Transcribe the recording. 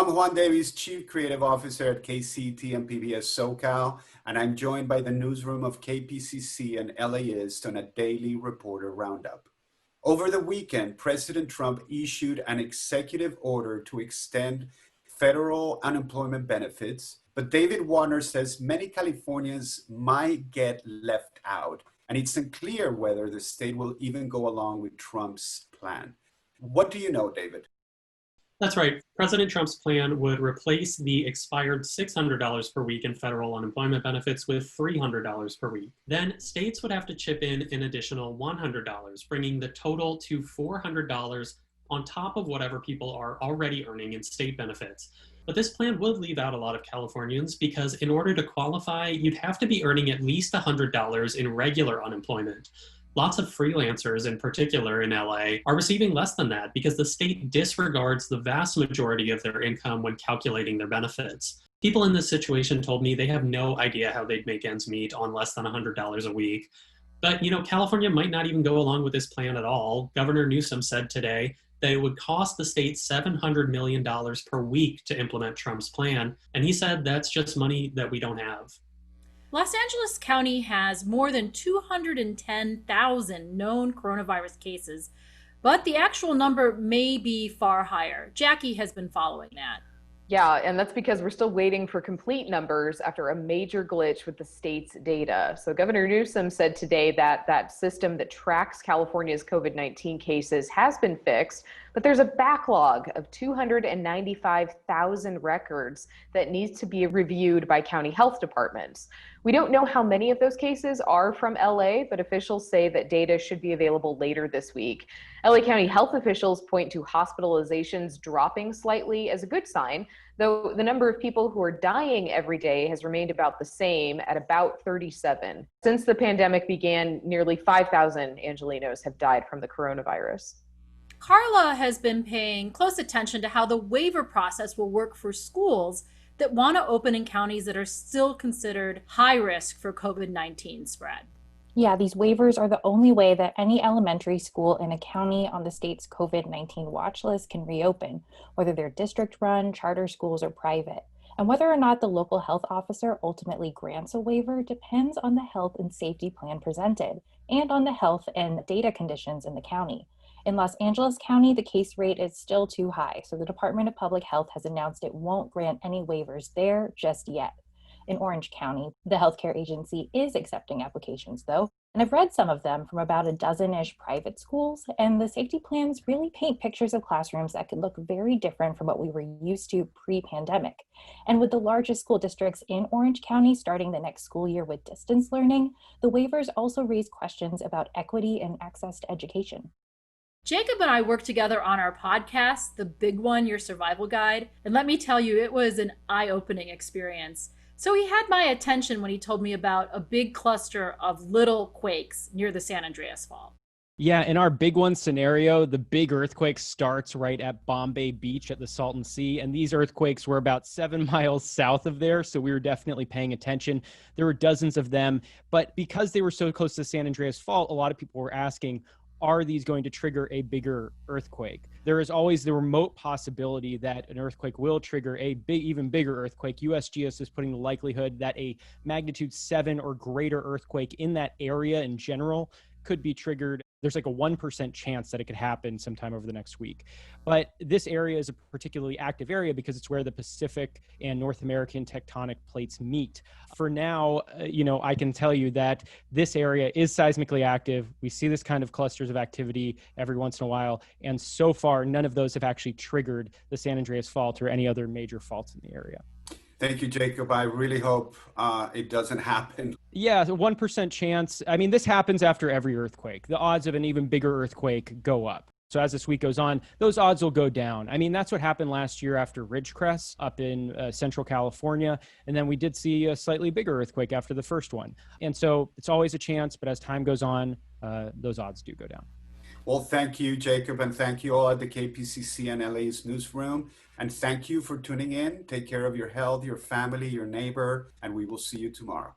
I'm Juan Davies, Chief Creative Officer at KCT and PBS SoCal, and I'm joined by the newsroom of KPCC and LAist on a daily reporter roundup. Over the weekend, President Trump issued an executive order to extend federal unemployment benefits, but David Warner says many Californians might get left out, and it's unclear whether the state will even go along with Trump's plan. What do you know, David? That's right. President Trump's plan would replace the expired $600 per week in federal unemployment benefits with $300 per week. Then states would have to chip in an additional $100, bringing the total to $400 on top of whatever people are already earning in state benefits. But this plan would leave out a lot of Californians because in order to qualify, you'd have to be earning at least $100 in regular unemployment. Lots of freelancers, in particular in LA, are receiving less than that because the state disregards the vast majority of their income when calculating their benefits. People in this situation told me they have no idea how they'd make ends meet on less than $100 a week. But, California might not even go along with this plan at all. Governor Newsom said today that it would cost the state $700 million per week to implement Trump's plan. And he said that's just money that we don't have. Los Angeles County has more than 210,000 known coronavirus cases, but the actual number may be far higher. Jackie has been following that. Yeah, and that's because we're still waiting for complete numbers after a major glitch with the state's data. So Governor Newsom said today that that system that tracks California's COVID-19 cases has been fixed, but there's a backlog of 295,000 records that needs to be reviewed by county health departments. We don't know how many of those cases are from LA, but officials say that data should be available later this week. LA County health officials point to hospitalizations dropping slightly as a good sign, though the number of people who are dying every day has remained about the same at about 37. Since the pandemic began, nearly 5,000 Angelenos have died from the coronavirus. Carla has been paying close attention to how the waiver process will work for schools that want to open in counties that are still considered high risk for COVID-19 spread. Yeah, these waivers are the only way that any elementary school in a county on the state's COVID-19 watch list can reopen, whether they're district-run, charter schools, or private. And whether or not the local health officer ultimately grants a waiver depends on the health and safety plan presented and on the health and data conditions in the county. In Los Angeles County, the case rate is still too high, so the Department of Public Health has announced it won't grant any waivers there just yet. In Orange County, the healthcare agency is accepting applications, though, and I've read some of them from about a dozen-ish private schools, and the safety plans really paint pictures of classrooms that could look very different from what we were used to pre-pandemic. And with the largest school districts in Orange County starting the next school year with distance learning, the waivers also raise questions about equity and access to education. Jacob and I worked together on our podcast, The Big One, Your Survival Guide, and let me tell you, it was an eye-opening experience. So he had my attention when he told me about a big cluster of little quakes near the San Andreas Fault. Yeah, in our big one scenario, the big earthquake starts right at Bombay Beach at the Salton Sea, and these earthquakes were about 7 miles south of there, so we were definitely paying attention. There were dozens of them, but because they were so close to the San Andreas Fault, a lot of people were asking, are these going to trigger a bigger earthquake? There is always the remote possibility that an earthquake will trigger a even bigger earthquake. USGS is putting the likelihood that a magnitude 7 or greater earthquake in that area in general could be triggered. There's like a 1% chance that it could happen sometime over the next week. But this area is a particularly active area because it's where the Pacific and North American tectonic plates meet. For now, I can tell you that this area is seismically active. We see this kind of clusters of activity every once in a while. And so far, none of those have actually triggered the San Andreas Fault or any other major faults in the area. Thank you, Jacob. I really hope it doesn't happen. Yeah, the 1% chance. I mean, this happens after every earthquake. The odds of an even bigger earthquake go up. So as this week goes on, those odds will go down. I mean, that's what happened last year after Ridgecrest up in Central California. And then we did see a slightly bigger earthquake after the first one. And so it's always a chance, but as time goes on, those odds do go down. Well, thank you, Jacob, and thank you all at the KPCC and LAist newsroom. And thank you for tuning in. Take care of your health, your family, your neighbor, and we will see you tomorrow.